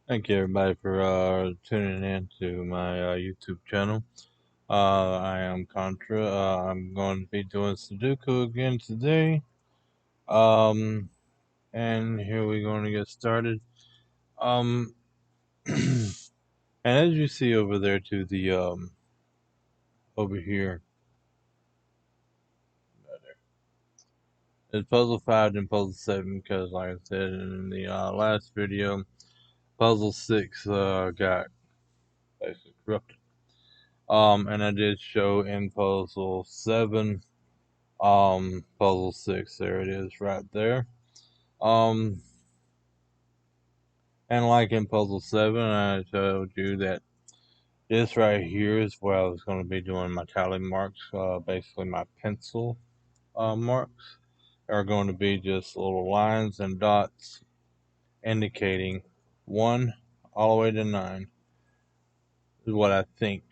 Thank you everybody for tuning in to my YouTube channel. I am Contra. I'm going to be doing Sudoku again today. Um, and here we're going to get started. Um, and as you see over there to the over here, it's puzzle 5 and puzzle 7 because, like I said in the last video, puzzle 6 got basically corrupted. And I did show in puzzle 7. Puzzle 6, there it is right there. Um, and like in puzzle 7, I told you that this right here is where I was going to be doing my tally marks, basically my pencil marks are going to be just little lines and dots indicating 1 all the way to 9 is what I think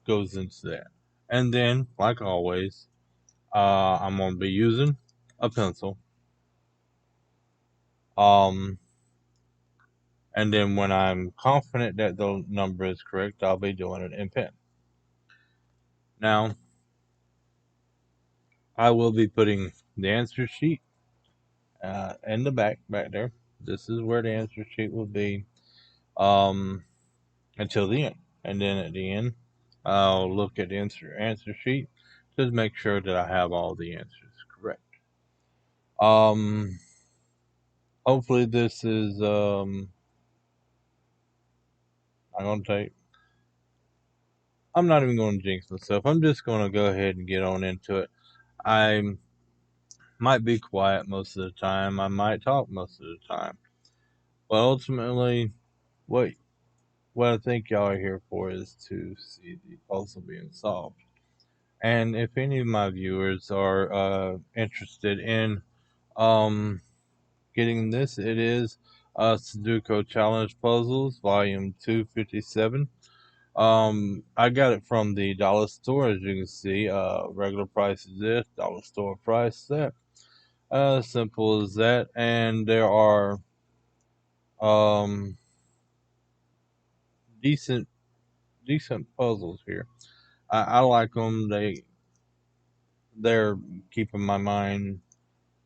goes into that. And then, like always, I'm going to be using a pencil. Um, And then when I'm confident that the number is correct, I'll be doing it in pen. Now, I will be putting the answer sheet in the back there. This is where the answer sheet will be um, until the end. And then at the end, I'll look at the answer sheet to make sure that I have all the answers correct. Um, hopefully this is I'm gonna take. I'm not even going to jinx myself. I'm just going to go ahead and get on into it. I might be quiet most of the time. I might talk most of the time. But ultimately, what what I think y'all are here for is to see the puzzle being solved. And if any of my viewers are interested in um, getting this, it is Sudoku Challenge Puzzles, Volume 257. I got it from the Dollar Store, as you can see. Regular price is this, Dollar Store price that. Simple as that. And there are um decent decent puzzles here. I like them. They're keeping my mind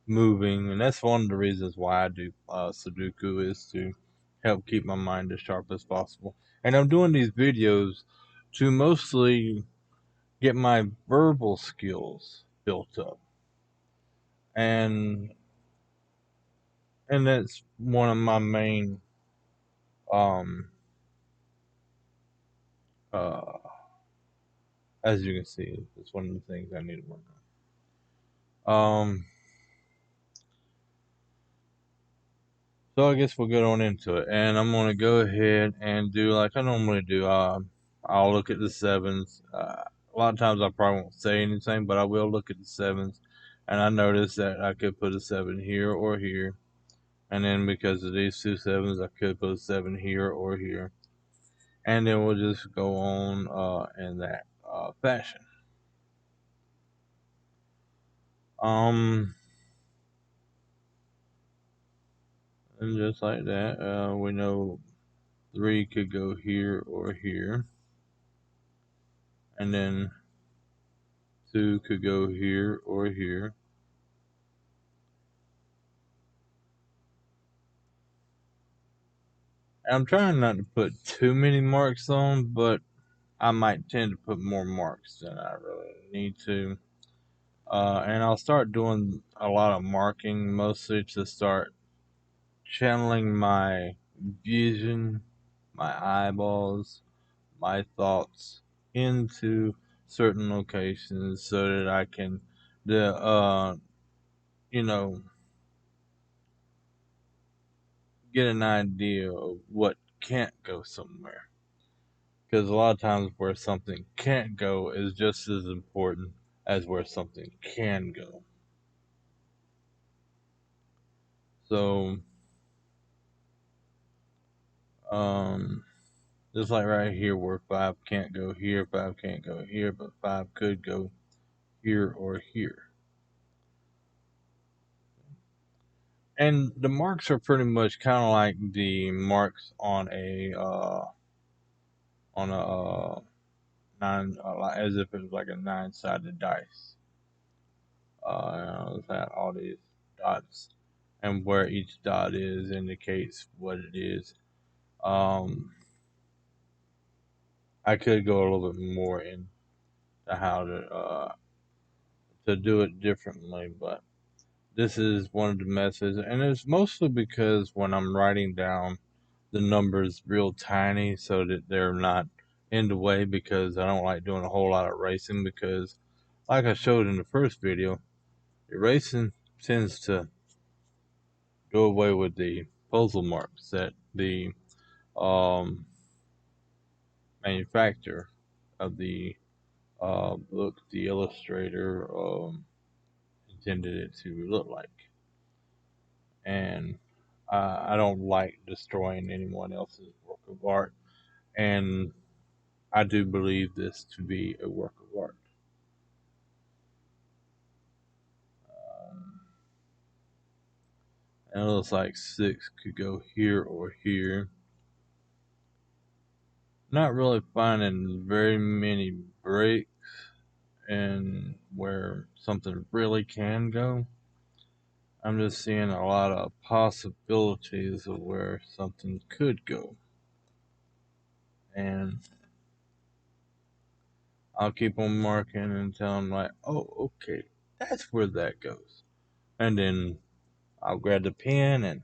moving, and that's one of the reasons why I do Sudoku is to help keep my mind as sharp as possible. And I'm doing these videos to mostly get my verbal skills built up, and that's one of my main um uh as you can see, it's one of the things I need to work on. So I guess we'll get on into it, and I'm gonna go ahead and do like I normally do. I'll look at the sevens. A lot of times I probably won't say anything, but I will look at the sevens, and I noticed that I could put a 7 here or here, and then because of these two sevens, I could put a 7 here or here, and then we'll just go on in that fashion. Um, and just like that, we know 3 could go here or here, and then 2 could go here or here. And I'm trying not to put too many marks on, but I might tend to put more marks than I really need to. And I'll start doing a lot of marking, mostly to start channeling my vision, my eyeballs, my thoughts into certain locations so that I can, the you know, get an idea of what can't go somewhere. Because a lot of times where something can't go is just as important as where something can go. So, um, just like right here where 5 can't go here, 5 can't go here, but 5 could go here or here. And the marks are pretty much kind of like the marks on a nine, like, as if it was like a nine-sided dice. It's had all these dots, and where each dot is indicates what it is. Um, I could go a little bit more into how to do it differently, but this is one of the methods, and it's mostly because when I'm writing down the numbers real tiny so that they're not in the way, because I don't like doing a whole lot of erasing, because like I showed in the first video, erasing tends to do away with the puzzle marks that the um, manufacturer of the book, the illustrator, intended it to look like. And I don't like destroying anyone else's work of art. And I do believe this to be a work of art. Um, and it looks like six could go here or here. Not really finding very many breaks and where something really can go. I'm just seeing a lot of possibilities of where something could go. And I'll keep on marking until I'm like, oh, okay, that's where that goes. And then I'll grab the pen and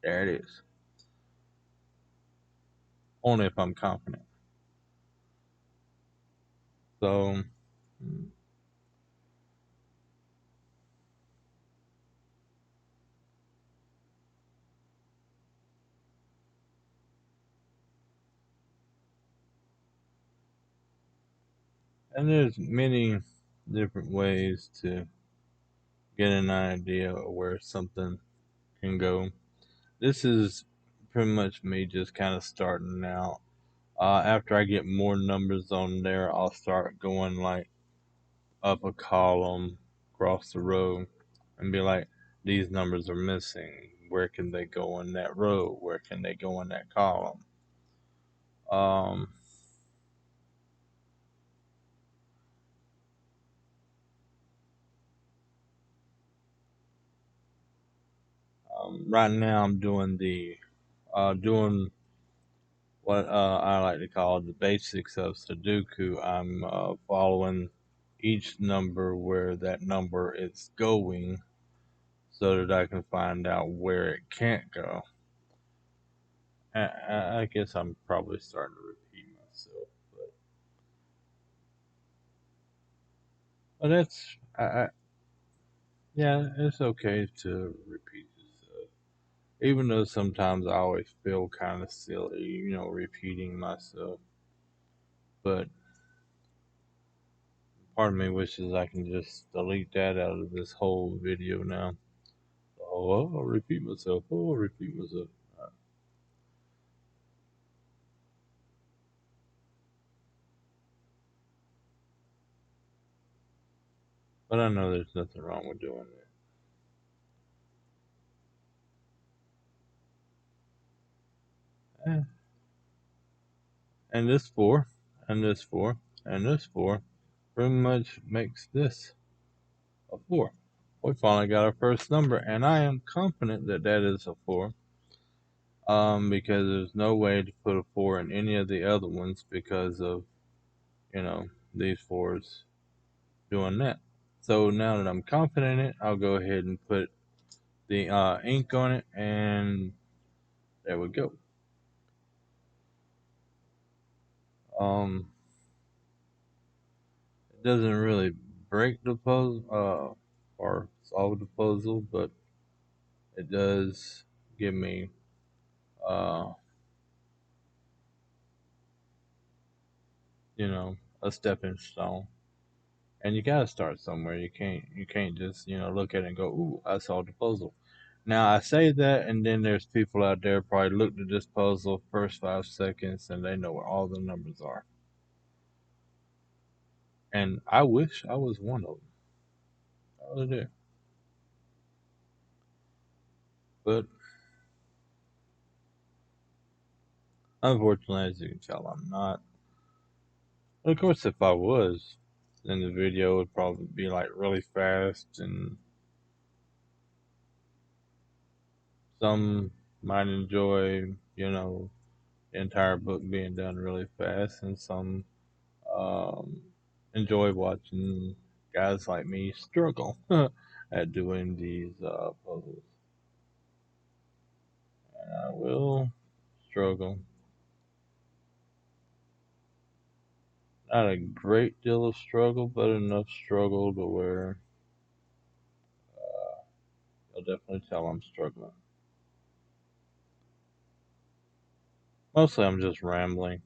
there it is. Only if I'm confident. So, and there's many different ways to get an idea of where something can go. This is pretty much me just kind of starting out. After I get more numbers on there, I'll start going like up a column across the row and be like, these numbers are missing. Where can they go in that row? Where can they go in that column? Um, right now, I'm doing what I like to call the basics of sudoku. I'm following each number where that number is going so that I can find out where it can't go. I guess I'm probably starting to repeat myself, but that's yeah, it's okay to repeat yourself. Even though sometimes I always feel kind of silly, repeating myself. But part of me wishes I can just delete that out of this whole video now. Oh, I'll repeat myself. Oh, I'll repeat myself. But I know there's nothing wrong with doing that. And this four, and this four, and this four pretty much makes this a four. We finally got our first number, and I am confident that that is a four. Because there's no way to put a four in any of the other ones because of, you know, these fours doing that. So now that I'm confident in it, I'll go ahead and put the ink on it, and there we go. Um, it doesn't really break the puzzle or solve the puzzle, but it does give me uh, a stepping stone. And you gotta start somewhere. You can't just look at it and go, "Ooh, I solved the puzzle." Now I say that, and then there's people out there probably looked at this puzzle first 5 seconds and they know where all the numbers are. And I wish I was one of them. I really do. But unfortunately, as you can tell, I'm not. Of course, if I was, then the video would probably be like really fast, and some might enjoy, the entire book being done really fast, and some um, enjoy watching guys like me struggle at doing these puzzles. And I will struggle. Not a great deal of struggle, but enough struggle to where you'll definitely tell I'm struggling. Mostly I'm just rambling.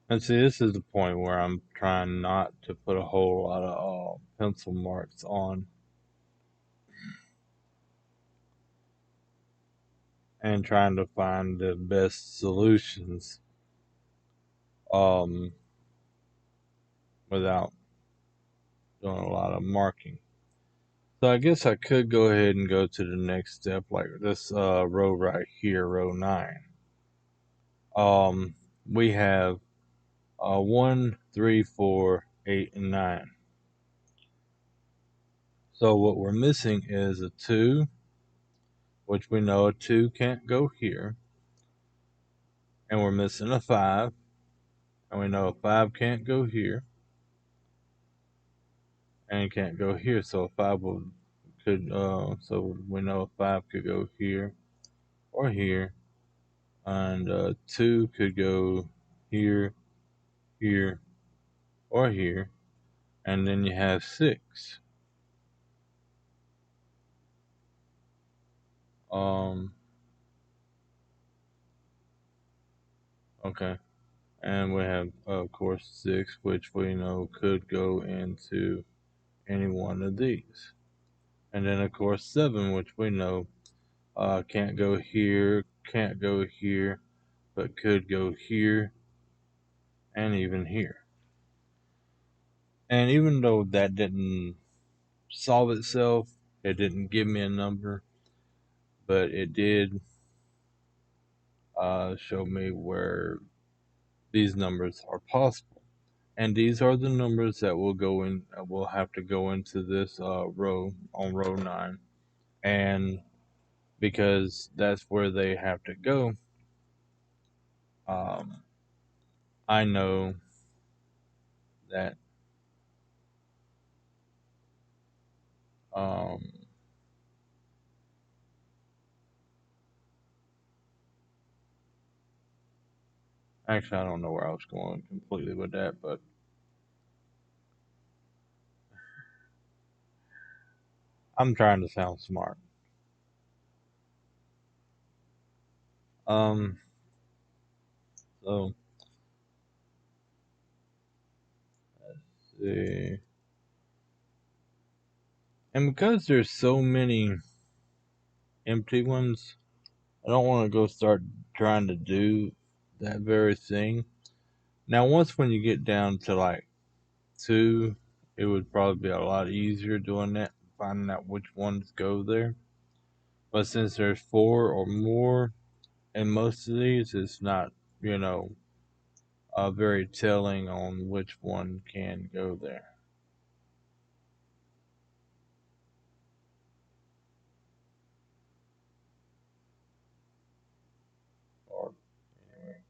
And see, this is the point where I'm trying not to put a whole lot of pencil marks on and trying to find the best solutions um, without doing a lot of marking. So I guess I could go ahead and go to the next step, like this row right here, row 9. Um, we have 1, 3, 4, 8, and 9. So what we're missing is a 2, which we know a 2 can't go here. And we're missing a 5, and we know a 5 can't go here, and it can't go here. So a 5 so we know a 5 could go here or here, and 2 could go here, here, or here, and then you have 6. Um, okay. And we have, of course, 6, which we know could go into any one of these. And then, of course, 7, which we know can't go here, can't go here, but could go here and even here. And even though that didn't solve itself, it didn't give me a number, but it did show me where these numbers are possible. And these are the numbers that will go in. Will have to go into this row on row 9, and because that's where they have to go, um, I know that um, actually I don't know where I was going completely with that, but I'm trying to sound smart. Um, so let's see. And because there's so many empty ones, I don't want to go start trying to do that very thing. Now, once when you get down to like 2, it would probably be a lot easier doing that, finding out which ones go there. But since there's 4 or more in most of these, it's not, you know, very telling on which one can go there. Or anyway.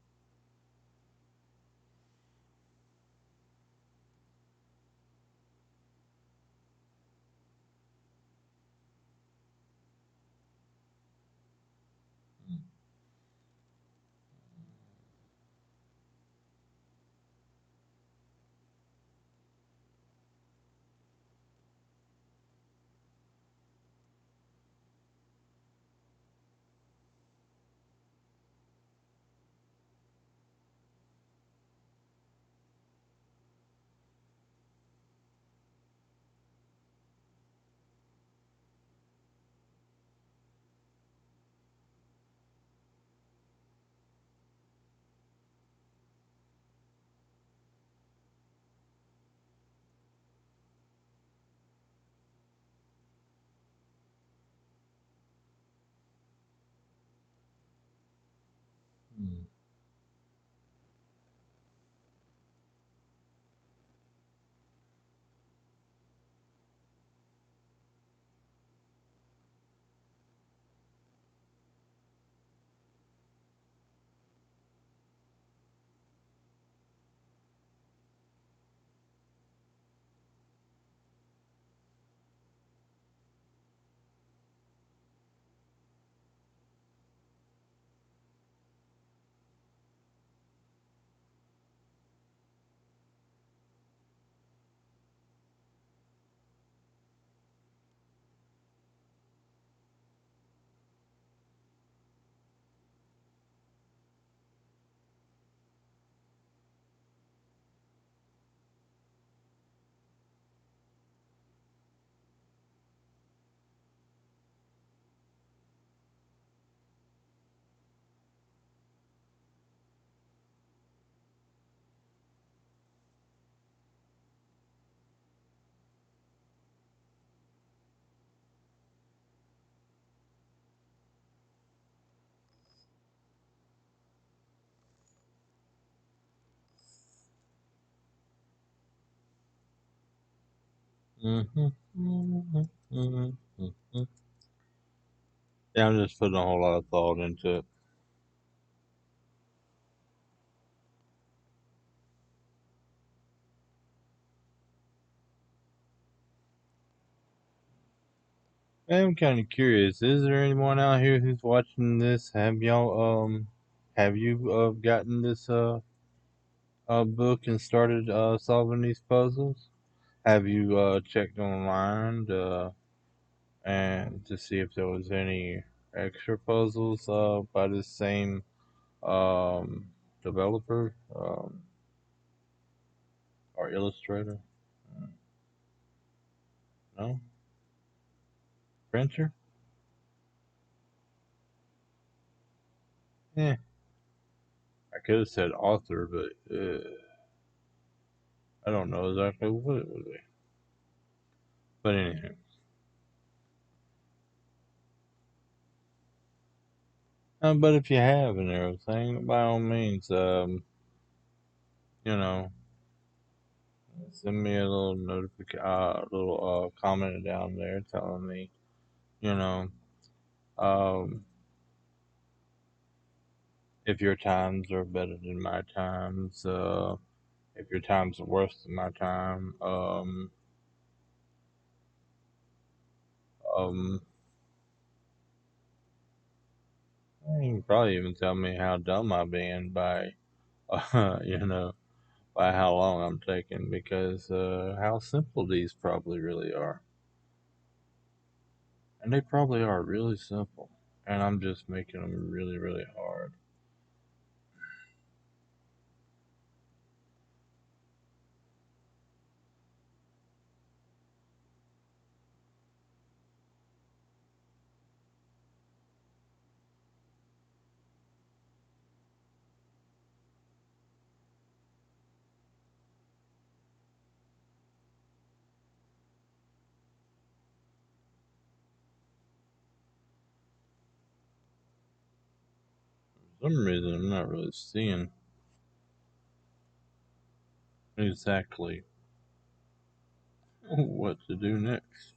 Mhm, mhm, mhm, mhm. Yeah, I'm just putting a whole lot of thought into it. I'm kind of curious. Is there anyone out here who's watching this? Have you gotten this book and started solving these puzzles? Have you checked online and to see if there was any extra puzzles by the same um, developer or illustrator? No, printer. Yeah, I could have said author, but I don't know exactly what it would be. But anyhow, but if you have and everything, by all means, you know, send me a little little comment down there telling me, you know, um, if your times are better than my times, if your times are worse than my time, um, you can probably even tell me how dumb I've been by, you know, by how long I'm taking because how simple these probably really are. And they probably are really simple. And I'm just making them really, really hard. For some reason, I'm not really seeing exactly what to do next.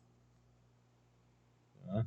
Huh?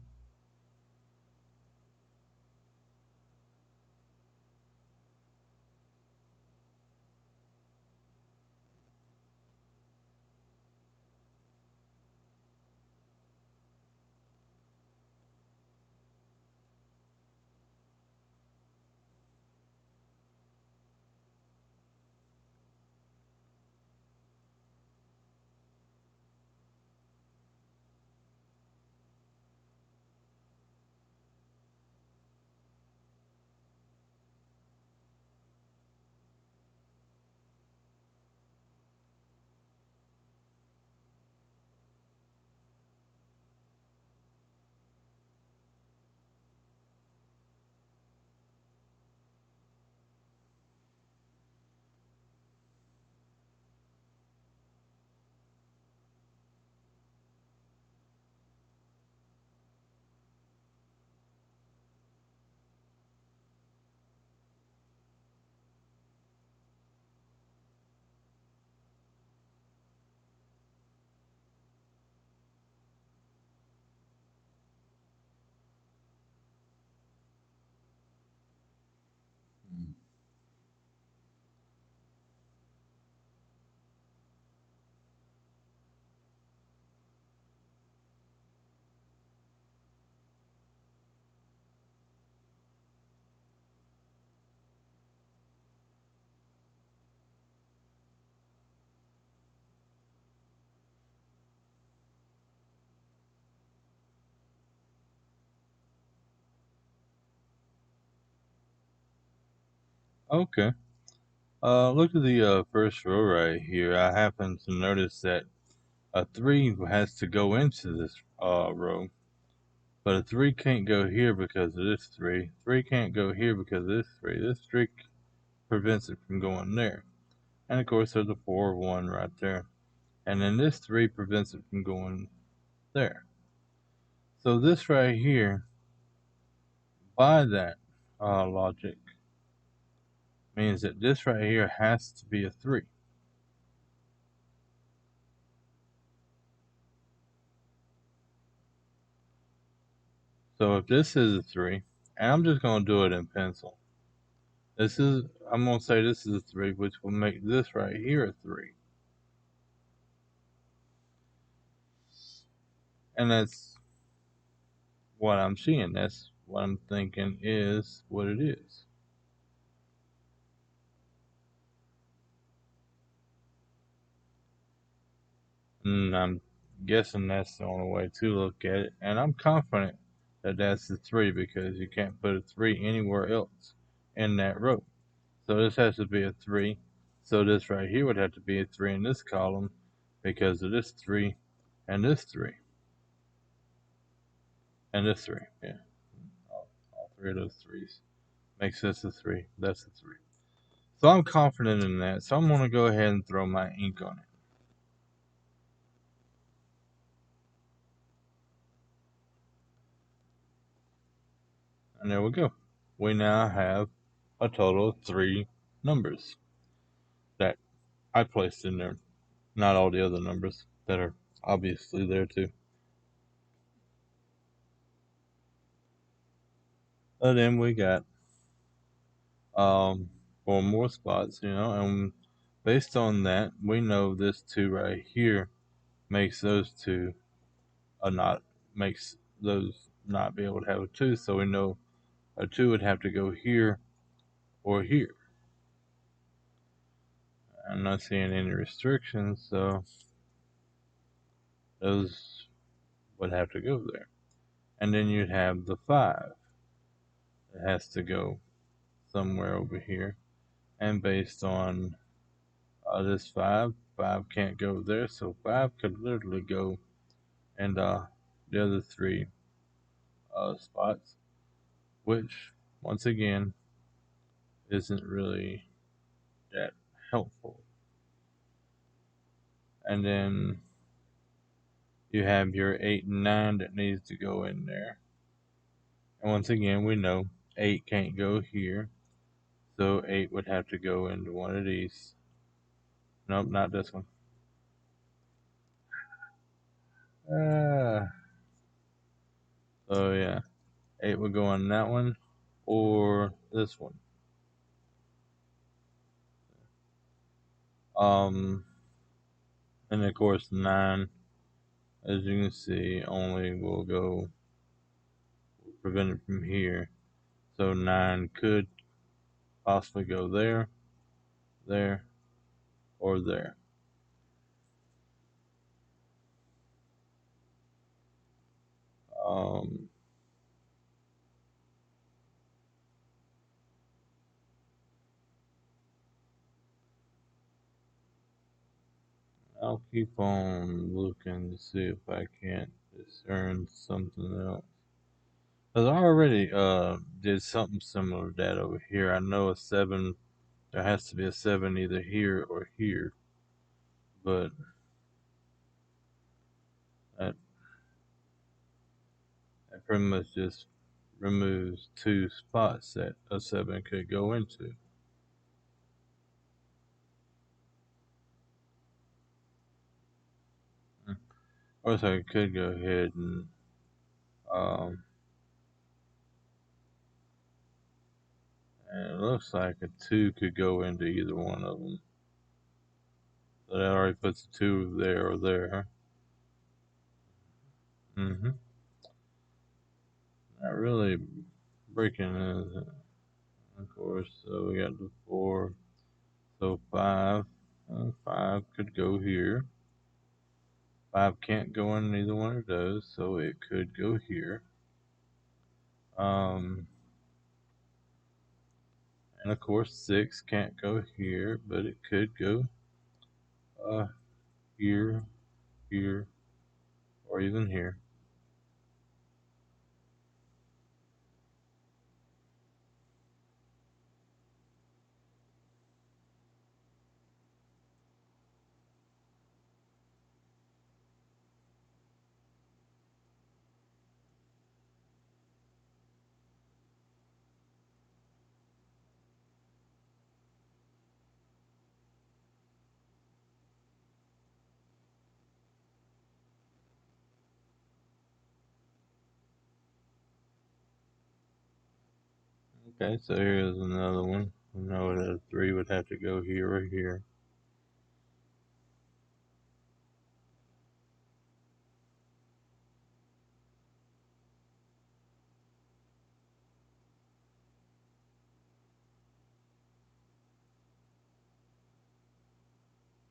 Okay. Look at the first row right here. I happen to notice that a 3 has to go into this row, but a 3 can't go here because of this 3. 3 can't go here because of this 3. This 3 prevents it from going there. And of course, there's a 4, 1 right there. And then this 3 prevents it from going there. So this right here, by that logic, means that this right here has to be a 3. So if this is a 3, and I'm just going to do it in pencil. I'm going to say this is a 3, which will make this right here a 3. And that's what I'm seeing. That's what I'm thinking is what it is. And I'm guessing that's the only way to look at it. And I'm confident that that's the 3 because you can't put a 3 anywhere else in that row. So this has to be a 3. So this right here would have to be a 3 in this column because of this 3 and this 3 and this 3. Yeah, all three of those 3s makes this a 3. That's a 3. So I'm confident in that. So I'm going to go ahead and throw my ink on it. And there we go. We now have a total of 3 numbers that I placed in there. Not all the other numbers that are obviously there too. But then we got um 4 more spots, and based on that, we know this 2 right here makes those 2 not makes those not be able to have a 2. So we know a 2 would have to go here or here. I'm not seeing any restrictions, so those would have to go there. And then you'd have the 5. It has to go somewhere over here. And based on this 5 can't go there, so 5 could literally go in the other 3 spots, which, once again, isn't really that helpful. And then you have your 8 and 9 that needs to go in there. And once again, we know 8 can't go here. So 8 would have to go into one of these. Nope, not this one. Ah. So yeah, 8 would go on that one or this one. Um, and of course 9, as you can see, only will go prevent it from here. So 9 could possibly go there, there, or there. Um, I'll keep on looking to see if I can't discern something else. Because I already did something similar to that over here. I know a 7, there has to be a 7 either here or here. But that, that pretty much just removes 2 spots that a 7 could go into. Or so I could go ahead um, and it looks like a 2 could go into either one of them. So that already puts a 2 there or there. Mm-hmm. Not really breaking it, of course. So we got the 4. So 5. 5 could go here. 5 can't go in either one of those, so it could go here. Um, and of course 6 can't go here, but it could go uh, here, here, or even here. Okay, so here's another one. I know that 3 would have to go here or here.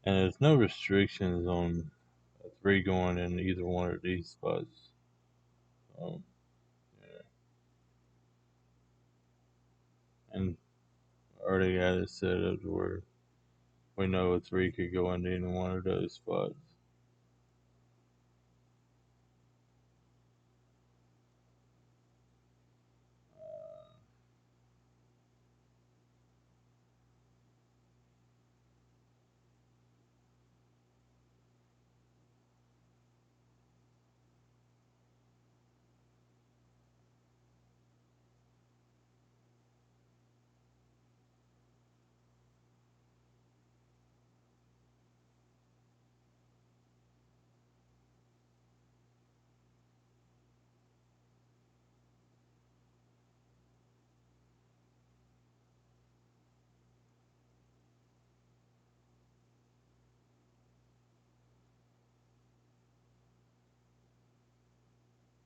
And there's no restrictions on a 3 going in either one of these spots. Um, yeah. And already got it set up to where we know a 3 could go into any one of those spots.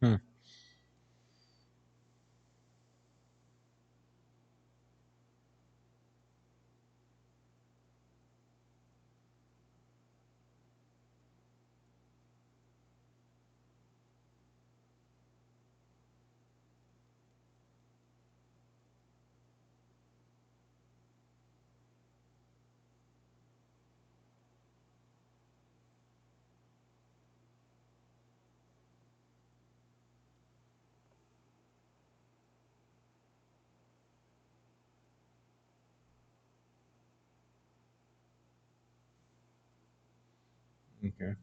Hmm. Okay.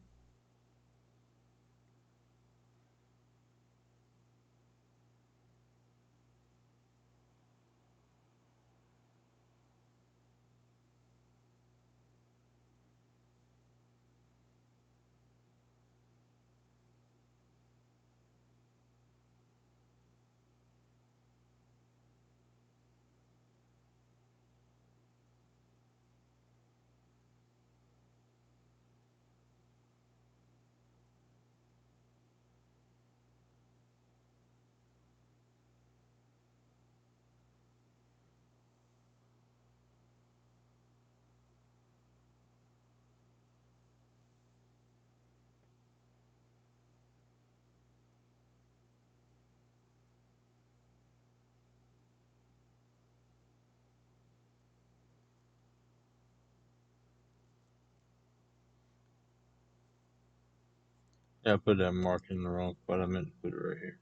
Yeah, I put that mark in the wrong spot. I meant to put it right here.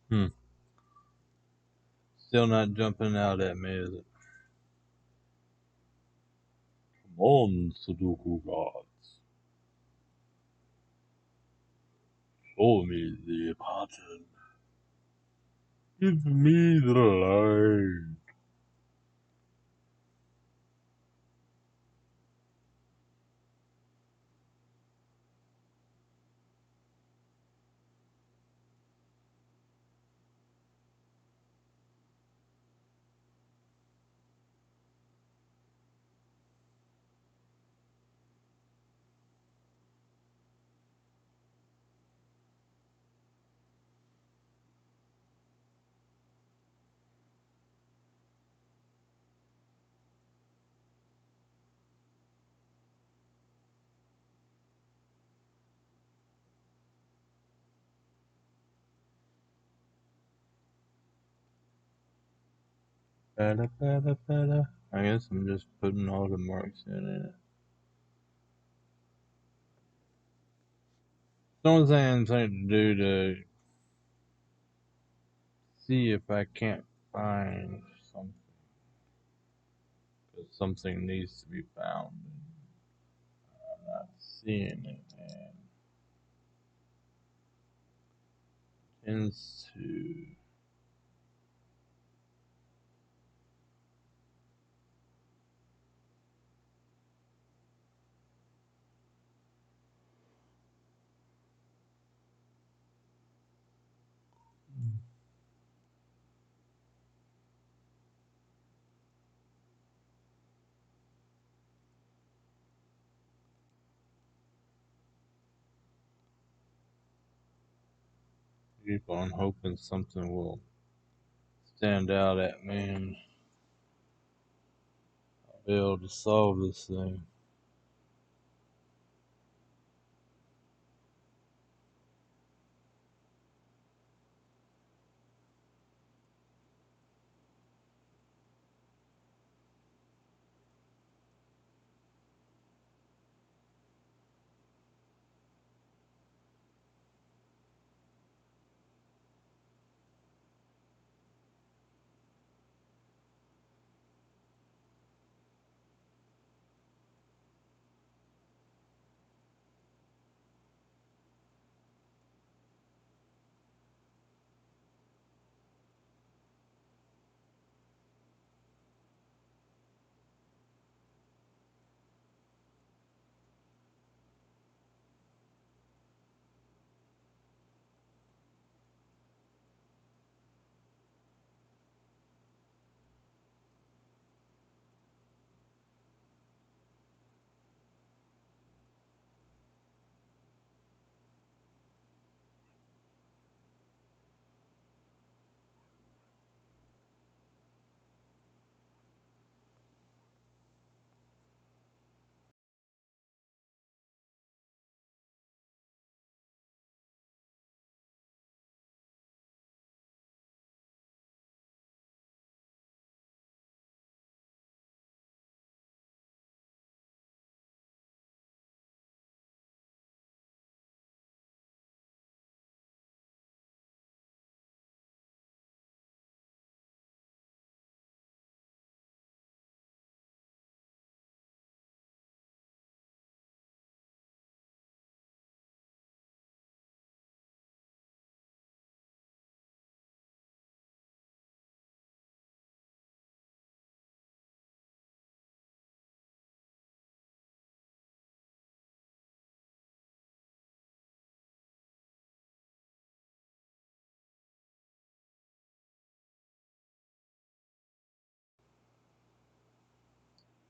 Hmm. Still not jumping out at me, is it? Come on, Sudoku gods. Show me the pattern. Give me the line. Bada, bada, bada. I guess I'm just putting all the marks in it. The only thing I'm trying to do to see if I can't find something, because something needs to be found. I'm not seeing it, and tends to keep on hoping something will stand out at me and I'll be able to solve this thing.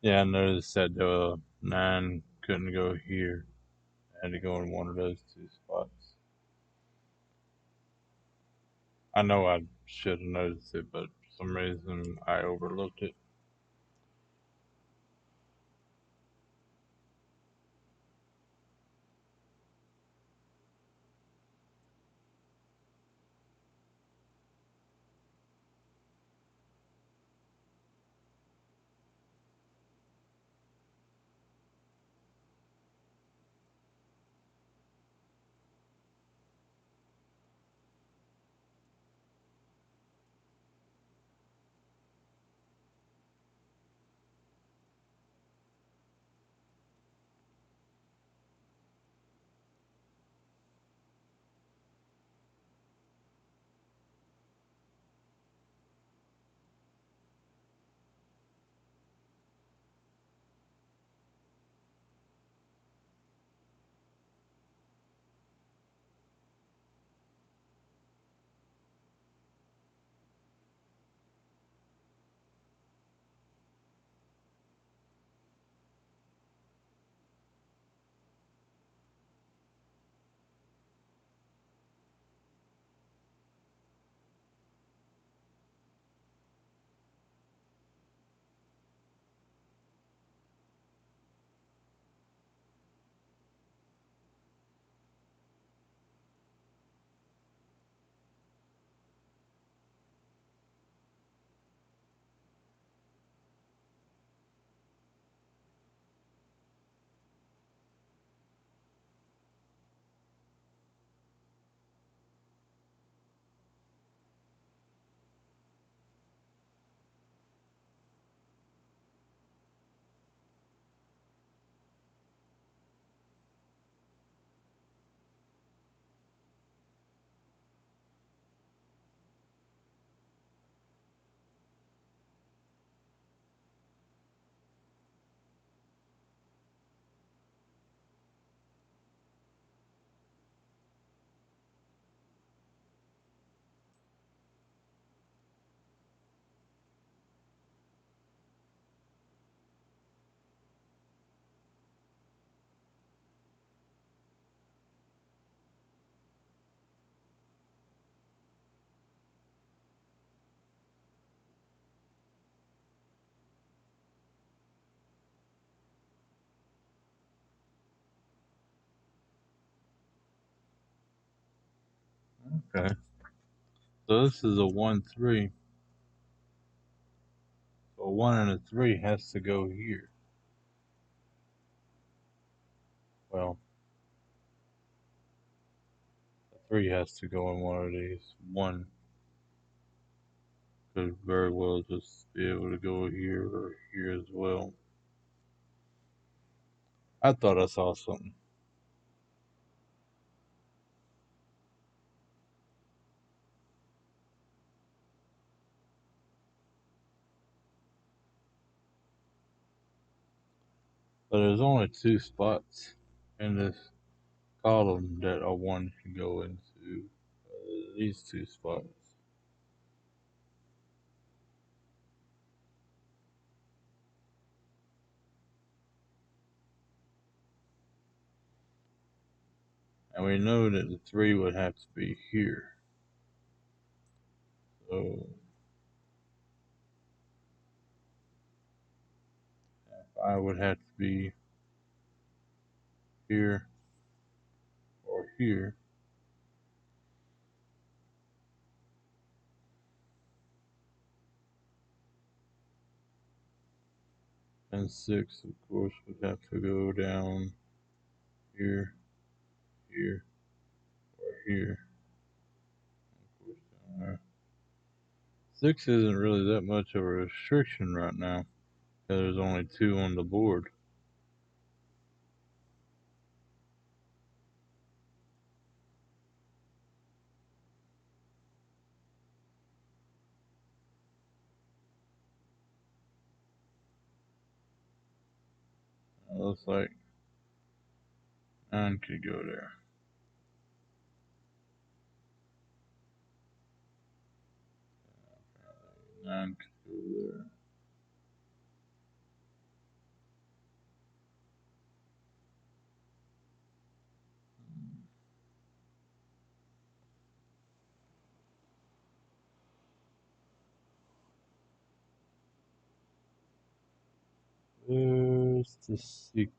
Yeah, I noticed that the 9 couldn't go here. I had to go in one of those two spots. I know I should have noticed it, but for some reason I overlooked it. Okay. So this is a 1-3. So a 1 and a 3 has to go here. Well, a 3 has to go in one of these. 1 could very well just be able to go here or here as well. I thought I saw something. But there's only 2 spots in this column that a 1 can go into. These 2 spots. And we know that the 3 would have to be here. So 5 would have to be here or here. And 6, of course, would have to go down here, here, or here. Of course, down there. 6 isn't really that much of a restriction right now because there's only 2 on the board. It looks like 9 could go there. 9 could go there. Where's the secret?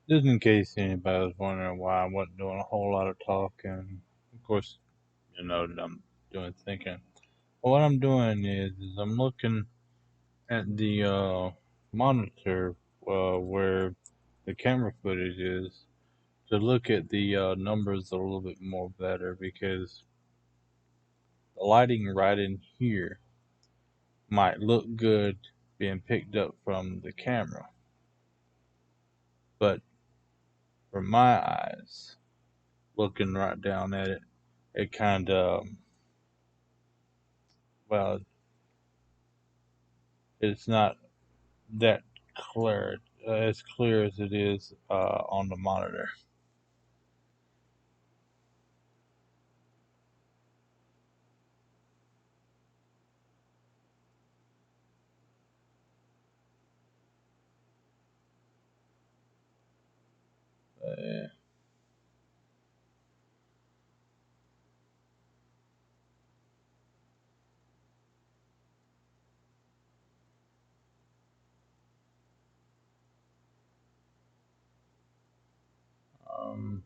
Just in case anybody was wondering why I wasn't doing a whole lot of talking. Of course, you know that I'm doing thinking. What I'm doing is I'm looking at the monitor where the camera footage is to look at the numbers a little bit more better because the lighting right in here might look good being picked up from the camera, but from my eyes, looking right down at it, it kind of, well, it's not that clear, as clear as it is on the monitor. Uh, um,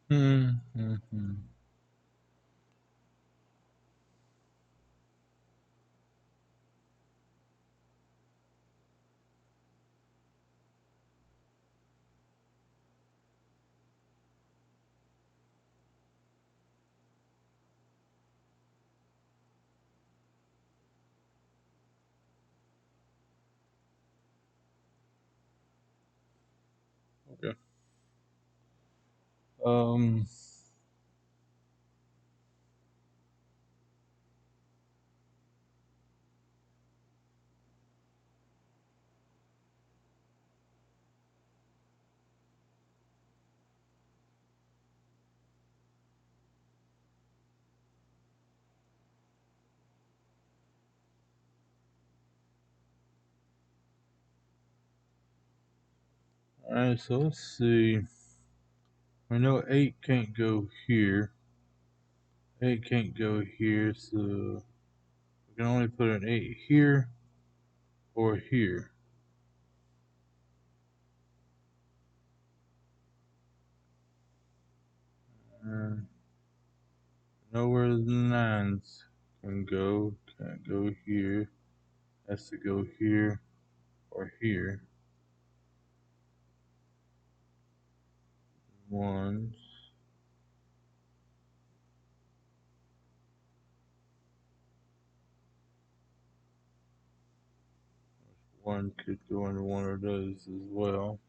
hmm, hmm, hmm. Okay. Um, Alright, so let's see. We know 8 can't go here. 8 can't go here, so we can only put an 8 here or here. And know where the 9s can go. Can't go here. Has to go here or here. 1s. One could go into one of those as well.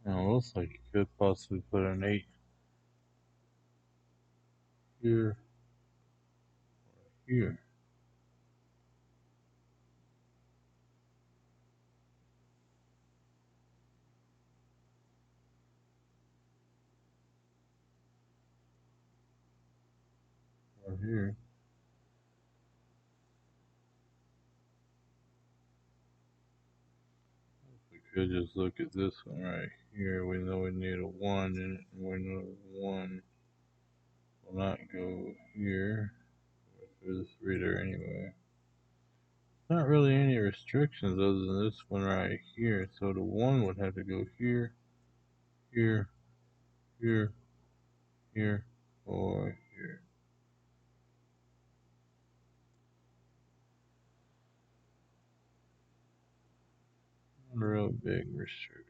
Now, it looks like you could possibly put an 8 here, here. Or here. We could just look at this one right here. We know we need a 1 in it, and we know the 1 will not go here. For this reader anyway. Not really any restrictions other than this one right here. So the 1 would have to go here, here, here, here, or here. Not a real big restriction.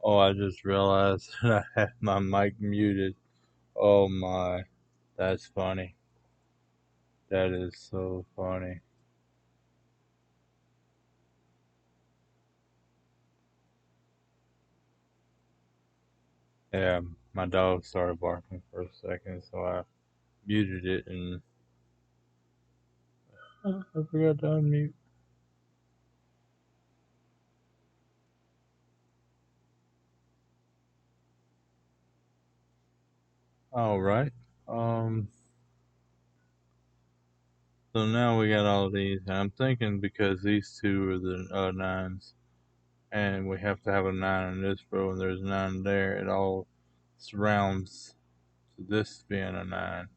Oh, I just realized that I had my mic muted. Oh my, that's funny. That is so funny. Yeah, my dog started barking for a second, so I muted it and I forgot to unmute. All right. Um. So now we got all these, and I'm thinking because these two are the nines, and we have to have a nine in this row, and there's a nine there. It all surrounds to this being a nine.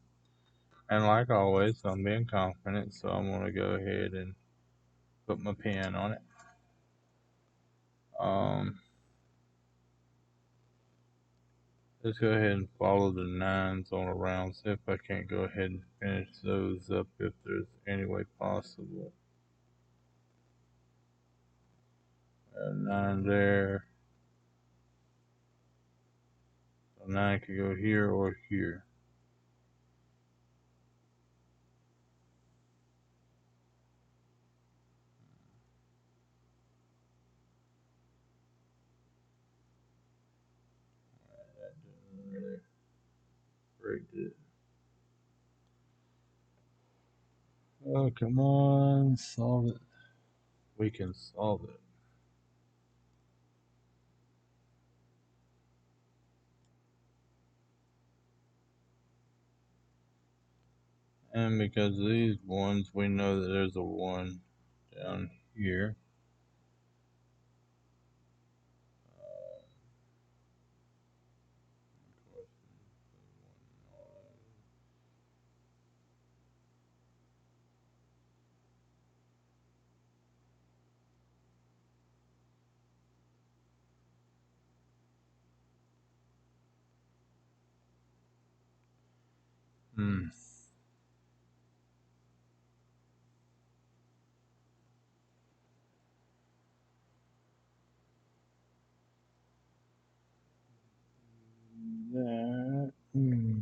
And like always, I'm being confident, so I'm gonna go ahead and put my pen on it. Um, let's go ahead and follow the nines on around. See if I can't go ahead and finish those up if there's any way possible. A nine there. So nine could go here or here. That didn't really break it. Oh, come on, solve it. We can solve it. And because these ones, we know that there's a one down here. Hmm. That. Hmm.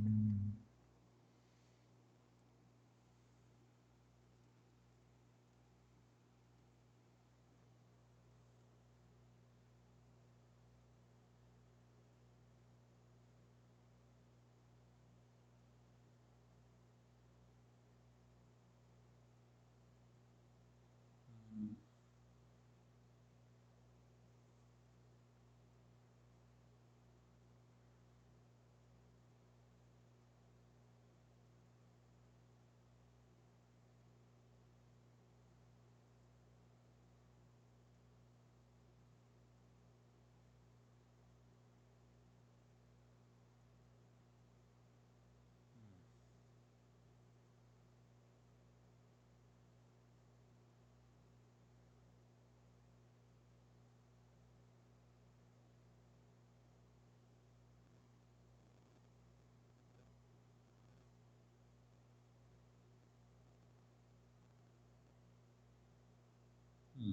Hmm.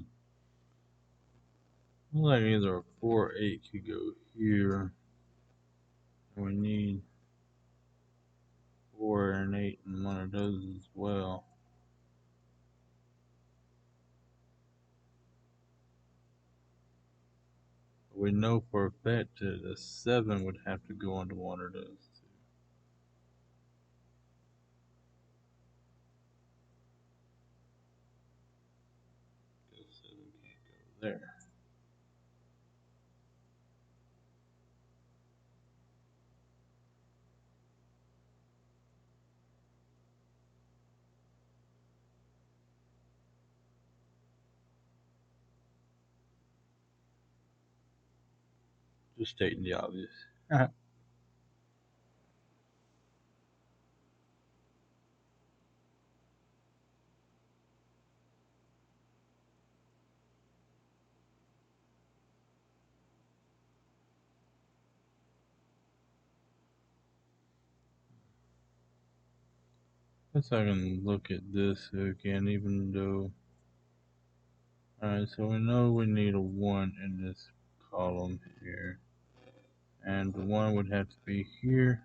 Like either a 4 or 8 could go here. And we need 4 and 8 in one of those as well. We know for a fact that a 7 would have to go into one of those two. Because 7 can't go there. Just stating the obvious. Guess I can look at this again, even though. Alright, so we know we need a 1 in this column here. And the 1 would have to be here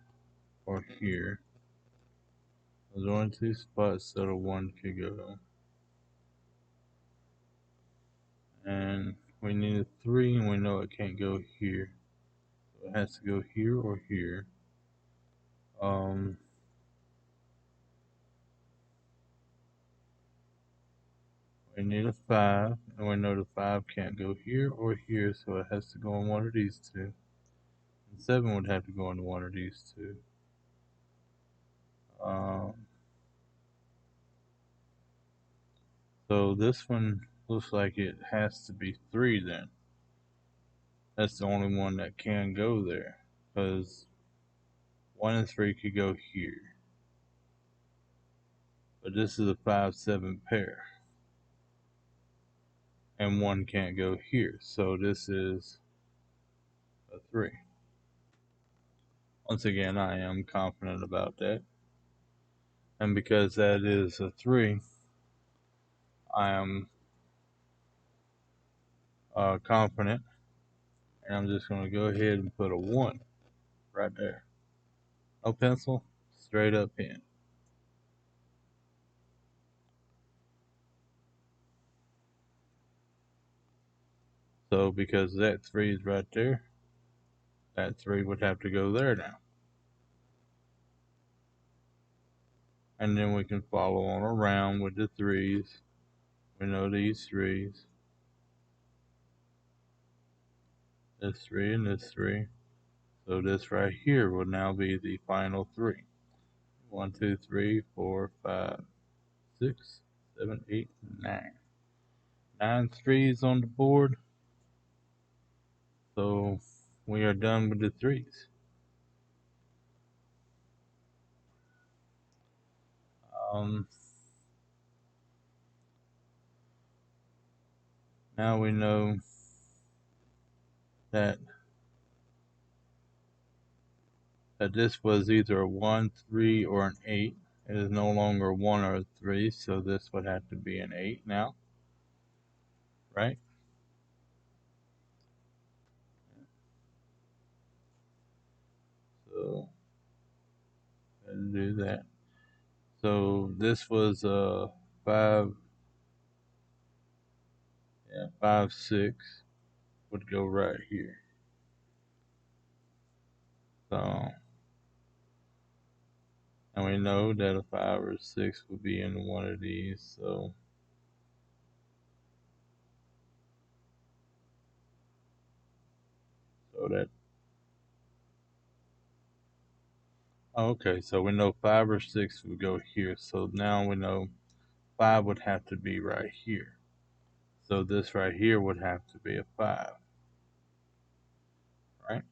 or here. There's only 2 spots that a 1 could go. And we need a 3, and we know it can't go here. So it has to go here or here. We need a 5, and we know the 5 can't go here or here, so it has to go on one of these two. And 7 would have to go into one of these two. So this one looks like it has to be 3 then. That's the only one that can go there, because 1 and 3 could go here. But this is a 5-7 pair. And 1 can't go here, so this is a 3. Once again, I am confident about that. And because that is a 3, I am confident. And I'm just going to go ahead and put a 1 right there. No pencil, straight up pen. So because that 3 is right there, that 3 would have to go there now. And then we can follow on around with the 3s. We know these 3s. This 3 and this 3. So this right here will now be the final 3. 1, 2, 3, 4, 5, 6, 7, 8, 9. 9 threes on the board. So we are done with the 3s. Now we know that this was either a 1, 3, or an 8. It is no longer a 1 or a 3, so this would have to be an 8 now, right? So let's do that. So this was a 5, 5, 6 would go right here. So, and we know that a 5 or a 6 would be in one of these, so that. Okay, so we know 5 or 6 would go here. So now we know 5 would have to be right here. So this right here would have to be a 5, right?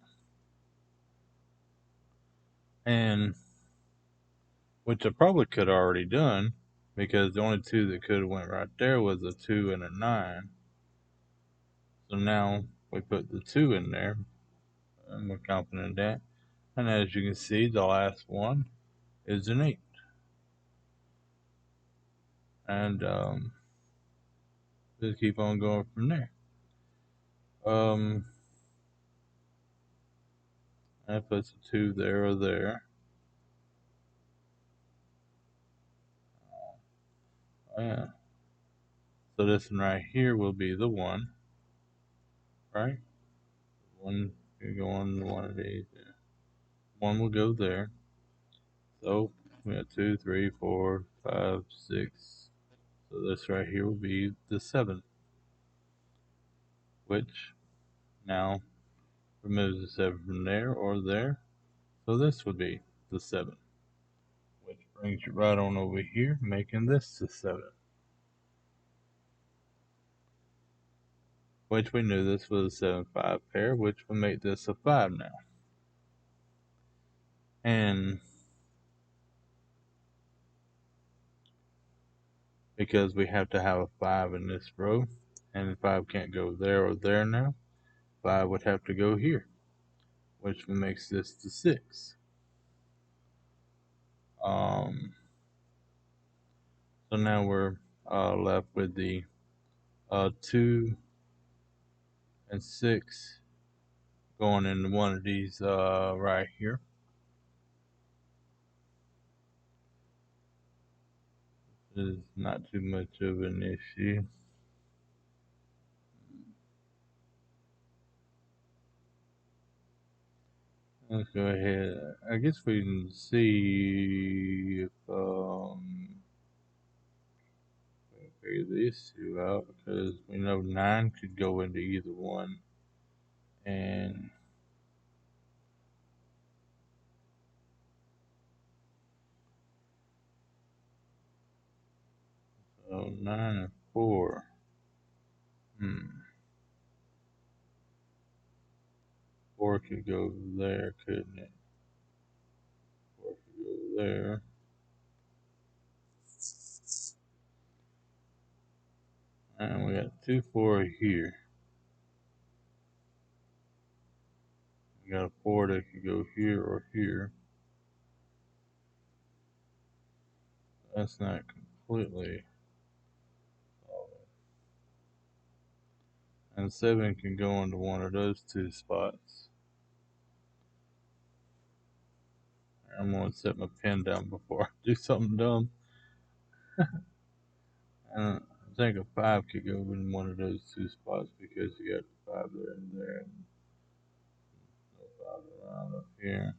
And which I probably could have already done, because the only 2 that could have went right there was a 2 and a 9. So now we put the 2 in there, and we're confident in that. And as you can see, the last one is an 8. And just keep on going from there. That puts a 2 there or there. Oh, yeah. So this one right here will be the 1, right? 1 can go on one of these. Yeah. 1 will go there. So we have 2, 3, 4, 5, 6. So this right here will be the 7, which now removes the 7 from there or there. So this would be the 7, which brings you right on over here, making this the 7. Which we knew this was a 7-5 pair, which would make this a 5 now. And because we have to have a 5 in this row, and 5 can't go there or there now, 5 would have to go here, which makes this the 6. So now we're left with the 2 and 6 going into one of these right here. Is not too much of an issue. Let's go ahead. I guess we can see if figure these two out because we know 9 could go into either one, and so 9 and 4. Hmm. 4 could go there, couldn't it? 4 could go there. And we got 2, 4 here. We got a 4 that could go here or here. That's not completely solid. And 7 can go into one of those two spots. I'm going to set my pen down before I do something dumb. I think a 5 could go in one of those two spots because you got 5 there and there, and no 5 around up here.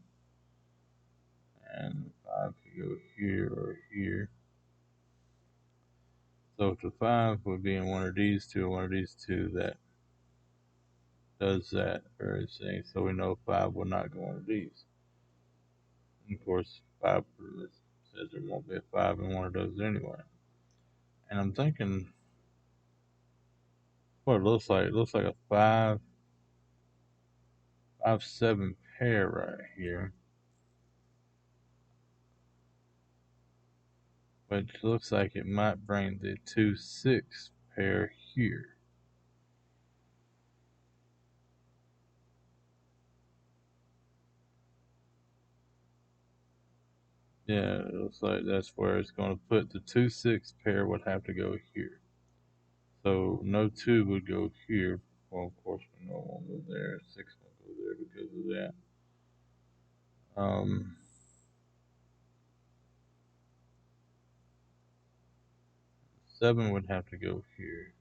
And 5 could go here or here. So if the 5 would be in one of these two or one of these two, that does that very thing. So we know 5 will not go into these. And of course, 5 says there won't be a 5 in one of those anyway. And I'm thinking what it looks like. It looks like a 5, 5, 7 pair right here. Which looks like it might bring the 2, 6 pair here. Yeah, it looks like that's where it's going to put the 2, 6 pair would have to go here. So no 2 would go here. Well, of course, no one will go there. 6 will go there because of that. 7 would have to go here.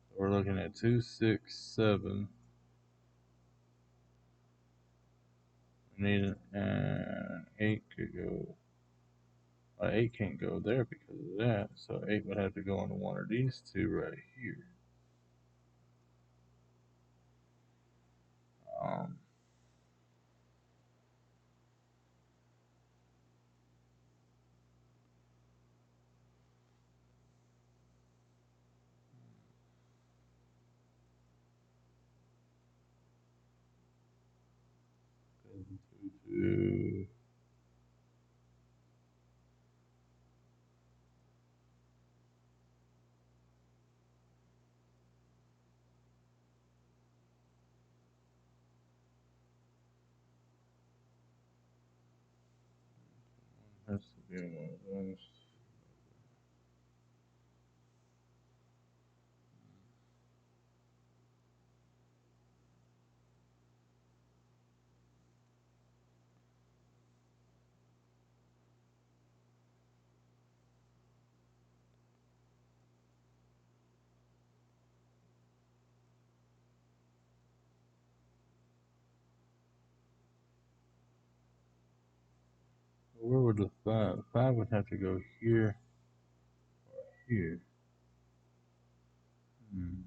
So we're looking at 2, 6, 7. We need an 8 could go. 8 can't go there because of that. So 8 would have to go into one of these two right here. Um, to has to be one of those. Where would the 5? 5 would have to go here or here. Hmm.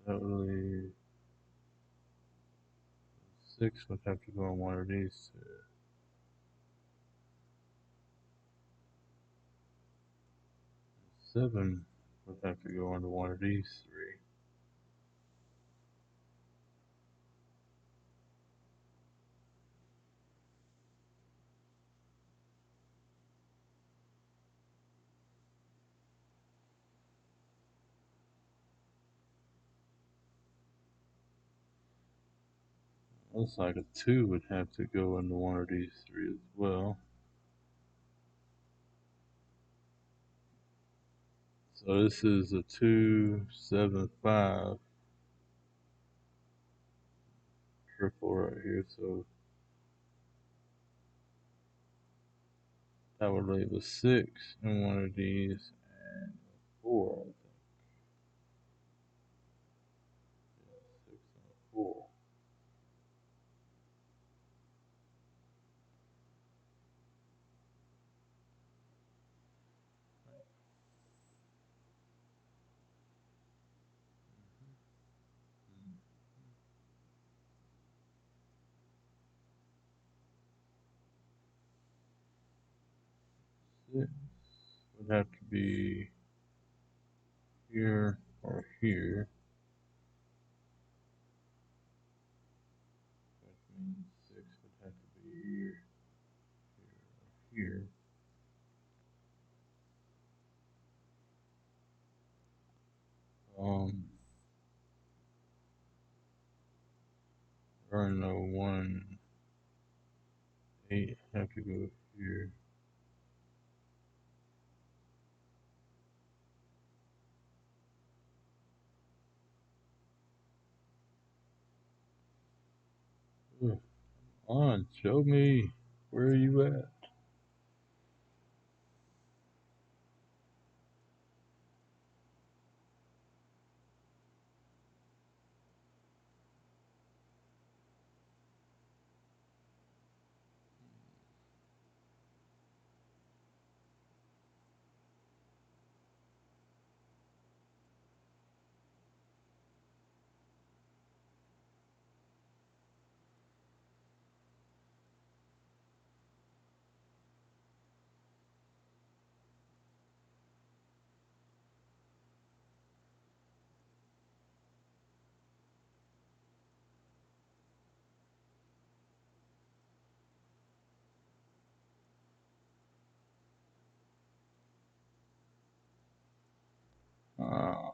So really, 6 would have to go on one of these two. 7 would have to go into one of these 3. Looks like a 2 would have to go into one of these 3 as well. So this is a 275 triple right here. So that would leave a 6 in one of these and a 4. I think. Yeah, 6 and a 4. Six would have to be here or here, which means 6 would have to be here, here, or here. Um, or no, 1, 8 have to go here. Ugh, on, show me. Where are you at? Uh,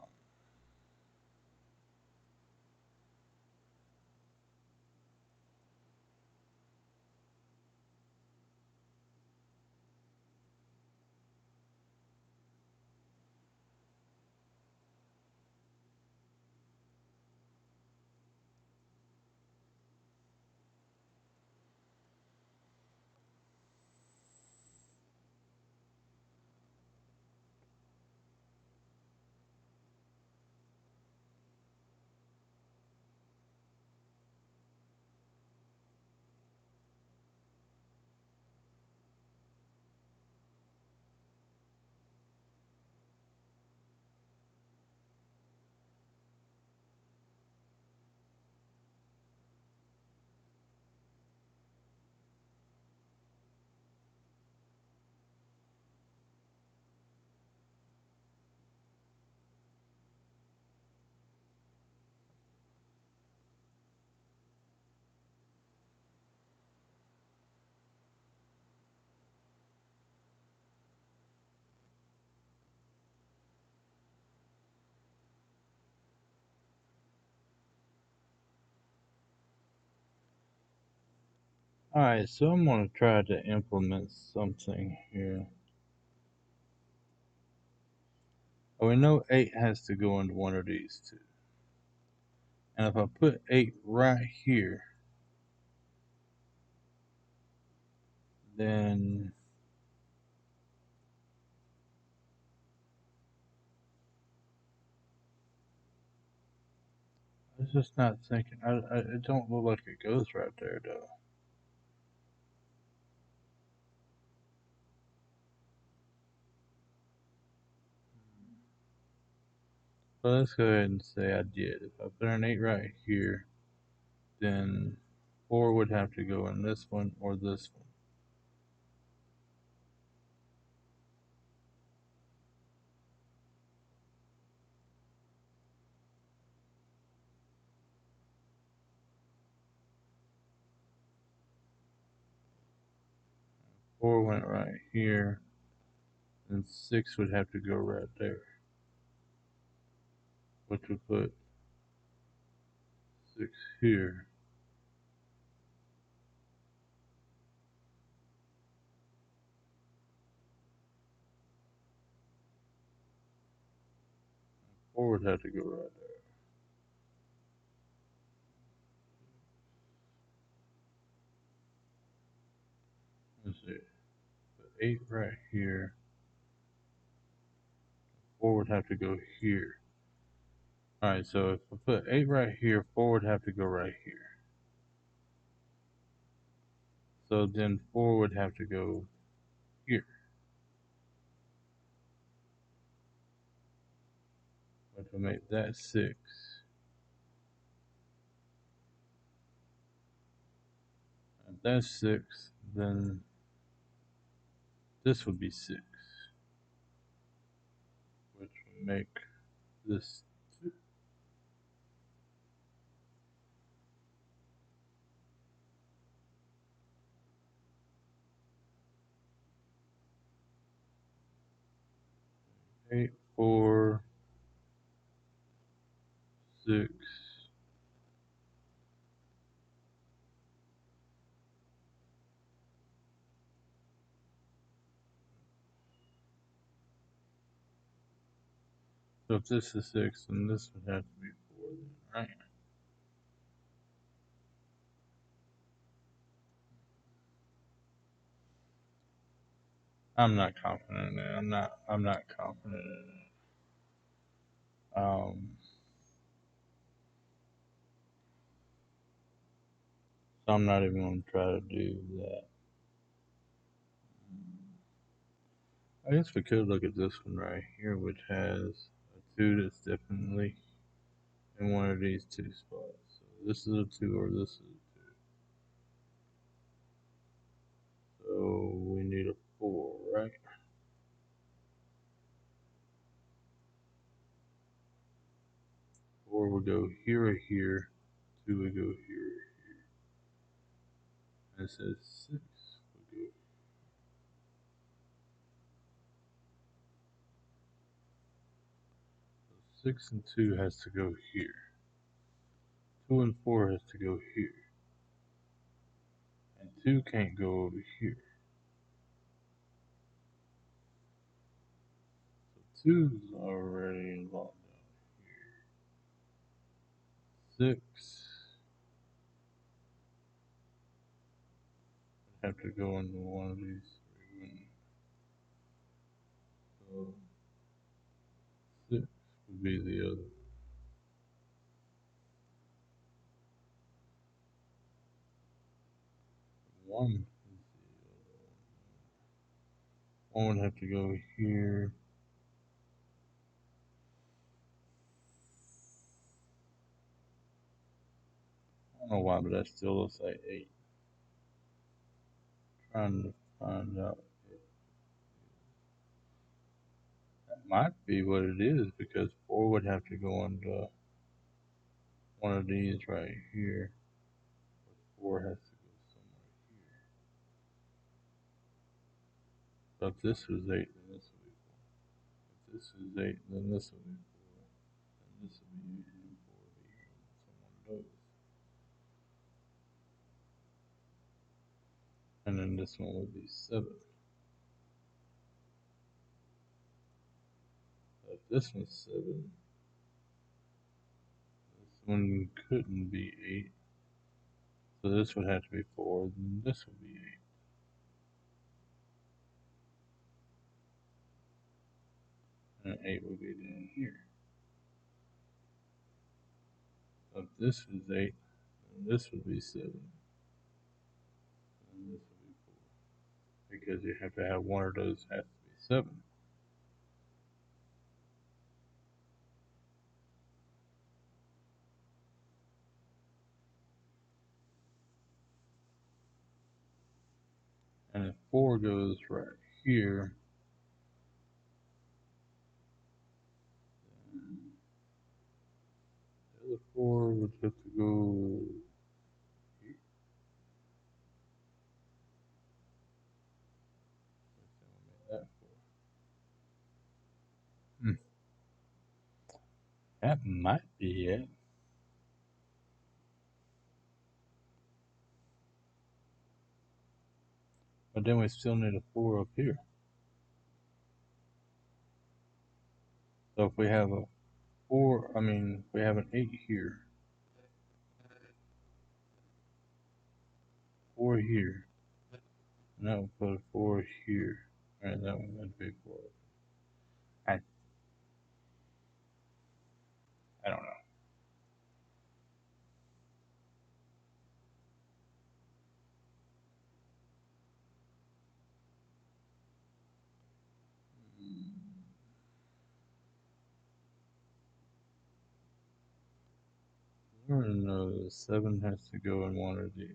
Alright, so I'm going to try to implement something here. Oh, we know 8 has to go into one of these two. And if I put 8 right here, then I was just not thinking. It don't look like it goes right there, though. But let's go ahead and say I did. If I put an 8 right here, then 4 would have to go in this one or this one. Four went right here, and 6 would have to go right there, which would put 6 here. 4 would have to go right there. Let's see. Put 8 right here. 4 would have to go here. Alright, so if I put 8 right here, 4 would have to go right here. So then 4 would have to go here. Which will make that 6. If that's 6, then this would be 6. Which would make this 2. 8, 4, 6. So if this is 6, then this would have to be 4 then, right? I'm not confident in it. I'm not confident in it. So I'm not even gonna try to do that. I guess we could look at this one right here, which has a 2 that's definitely in one of these two spots. So this is a 2 or this is a 2. So we need a 4, right? 4 would go here or here. 2 would go here. And it says 6 would go. So 6 and 2 has to go here. 2 and 4 has to go here. And 2 can't go over here. So 2 is already locked down here. 6 would have to go into one of these 3. So 6 would be the other. 1 is the other one. 1 would have to go here. I don't know why, but that still looks like 8. Trying to find out. That might be what it is because 4 would have to go into one of these right here. But 4 has to go somewhere here. So if this was 8, then this would be 4. If this is 8, then this would be 4. And this would be 8 and 4 would be here. So one of those. And then this one would be 7. So if this one's 7, this one couldn't be 8. So this would have to be 4, then this would be 8. And 8 would be down here. So if this was 8, then this would be 7. And this would be 4. Because you have to have one of those has to be 7. And if 4 goes right here, then the other 4 would have to go here. That 4. That might be it. But then we still need a 4 up here. So if we have a 4, I mean, we have an 8 here. 4 here. No, put a 4 here. Alright, that one would be 4. I, I don't know. I don't know. The 7 has to go in one of these.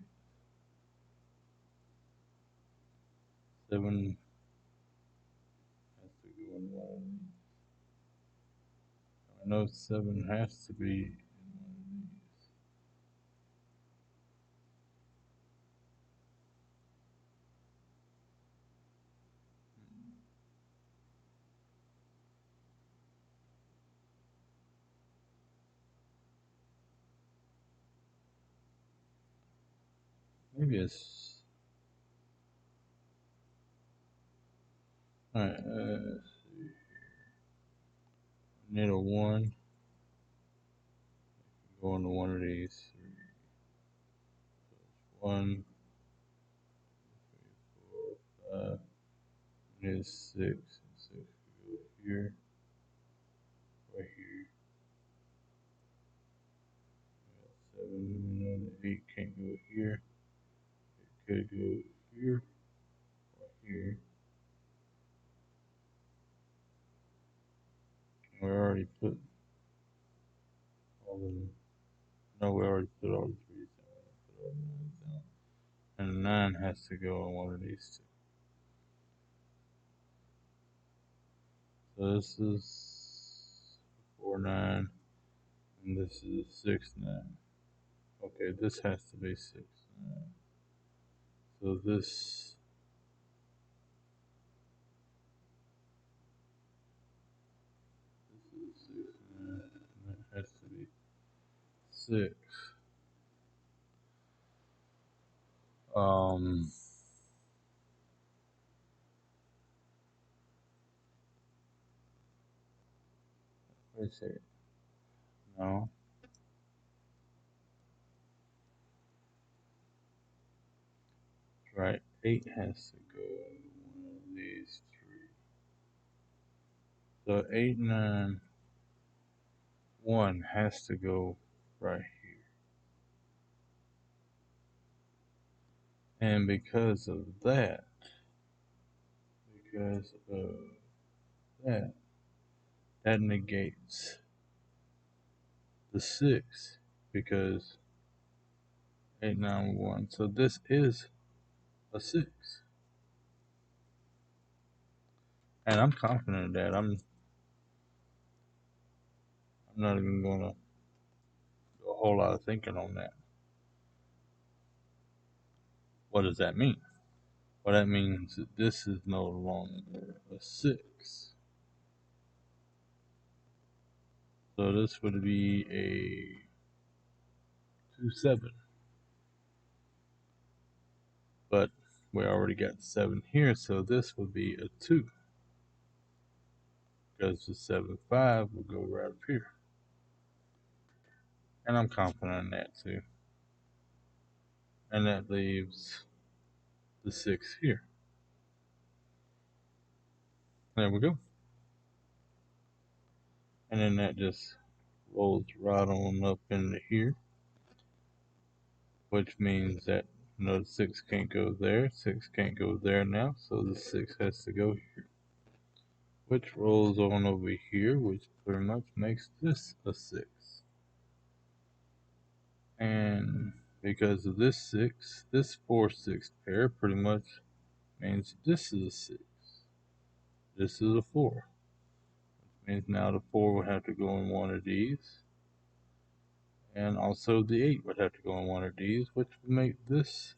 7 has to go in one of these. I know 7 has to be in one of these. Maybe it's. Alright, let's see. Need a 1. Go into one of these. 1, 4, 5. Need a 6. 6 can go here. Right here. 7. We know the 8 can't go here. It could go here. Right here. We already put all the. No, we already put all the 3s down. Put all the 9s down. And 9 has to go on one of these two. So this is 4, 9. And this is 6, 9. Okay, this has to be 6, 9. So this is 6, 9. And that has to be 6. Um, let's see. No, right. 8 has to go in one of these 3. So 8, 9, 1 has to go right here. And because of that, that, that negates the 6 because 8, 9, 1. So this is a 6. And I'm confident that I'm not even going to do a whole lot of thinking on that. What does that mean? Well, that means that this is no longer a 6. So this would be a 2, 7. But we already got 7 here, so this would be a 2. Because the 7, 5 will go right up here. And I'm confident in that too. And that leaves the 6 here. There we go. And then that just rolls right on up into here, which means that the 6 can't go there, 6 can't go there now, so the 6 has to go here, which rolls on over here, which pretty much makes this a 6. And because of this 6, this 4, 6 pair pretty much means this is a 6. This is a 4. Which means now the 4 would have to go in one of these. And also the 8 would have to go in one of these, which would make this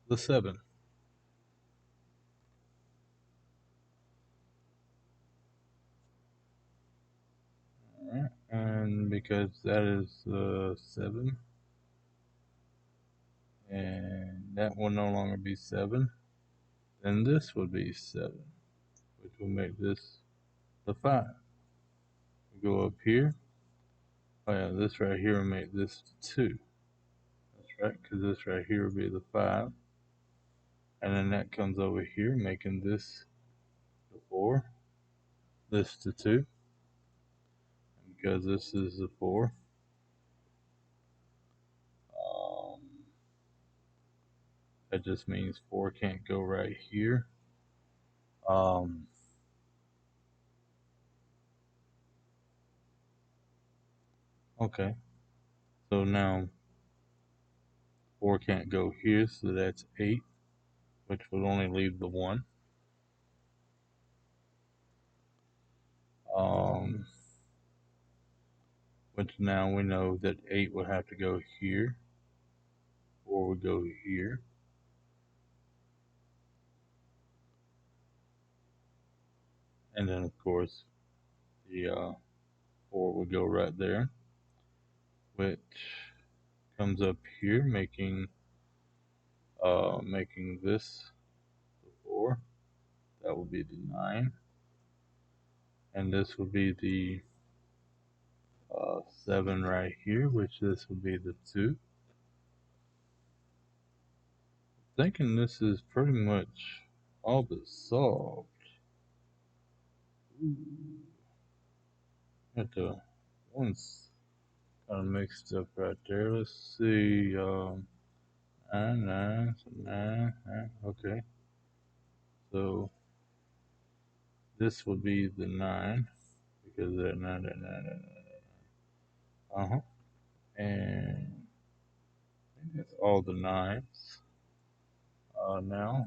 the 7. Alright, and because that is 7, and that will no longer be 7, then this would be 7, which will make this the 5. Go up here. Oh yeah, this right here will make this 2. That's right, because this right here will be the 5. And then that comes over here, making this the 4, this the 2. And because this is the 4, um, that just means 4 can't go right here. Um, okay, so now 4 can't go here, so that's 8, which would only leave the 1. Um, which now we know that 8 would have to go here, 4 would go here, and then of course the 4 would go right there, which comes up here, making this the 4. That would be the 9, and this would be the 7 right here, which this would be the 2. Thinking this is pretty much all but solved. Ooh, got the one's kind of mixed up right there. Let's see. 9, 9, so 9, 9. Okay, so this would be the 9 because that 9, that 9, that 9. Uh huh. And I think that's all the 9s. Now,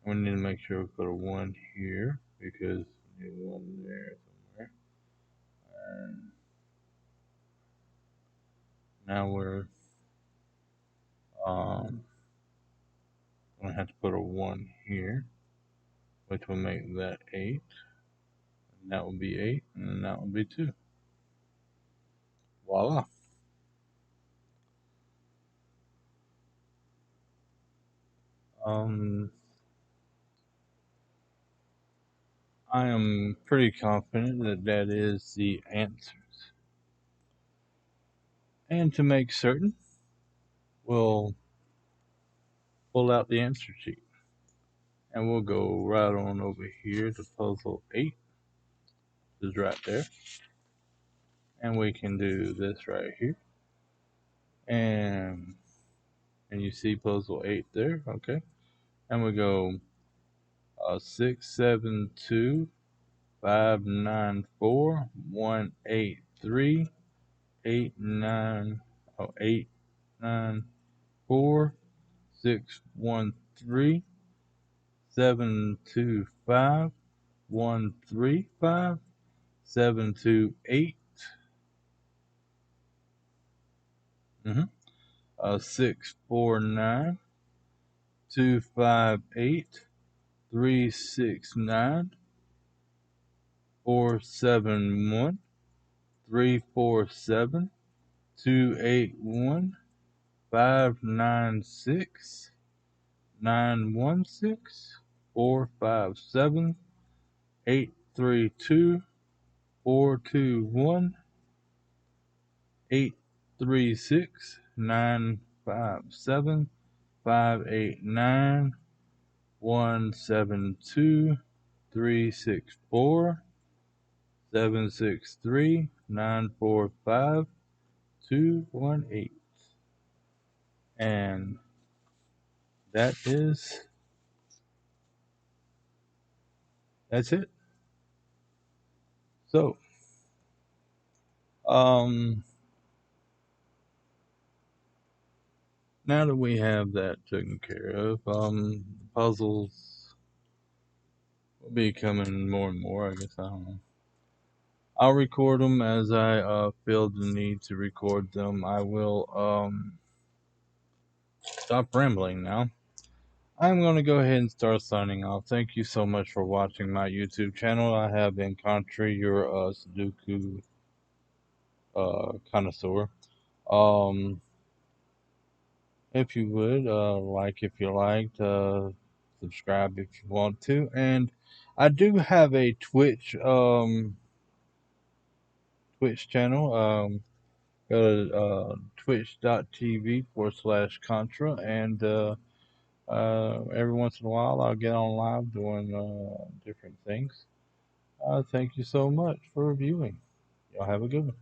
we need to make sure we put a 1 here because we need 1 there somewhere. And now we're um, gonna have to put a 1 here, which will make that 8. And that will be 8, and then that will be 2. Voila. Um, I am pretty confident that that is the answers. And to make certain, we'll pull out the answer sheet. And we'll go right on over here to puzzle 8, which is right there. And we can do this right here. And you see puzzle 8 there, okay? And we go 6, 7, 2, 5, 9, 4, 1, 8, 3, 8, 9, 8, 9, 4, 6, 1, 3, 7, 2, 5, 1, 3, 5, 7, 2, 8. 6, 4, 9, 2, 5, 8, 3, 6, 9, 4, 7, 1, 3, 4, 7, 2, 8, 1, 5, 9, 6, 9, 1, 6, 4, 5, 7, 8, 3, 2, 4, 2, 1, 8, 3, 6, 9, 5, 7, 5, 8, 9, 1, 7, 2, 3, 6, 4, 7, 6, 3, 9, 4, 5, 2, 1, 8. And that's it. So, um, now that we have that taken care of, puzzles will be coming more and more. I guess I don't know. I'll record them as I feel the need to record them. I will stop rambling now. I'm going to go ahead and start signing off. Thank you so much for watching my YouTube channel. I have been Contra, your Sudoku connoisseur. Um, if you would, like if you liked, subscribe if you want to. And I do have a Twitch Twitch channel. Go to twitch.tv/Contra, and every once in a while I'll get on live doing different things. Thank you so much for viewing. Y'all have a good one.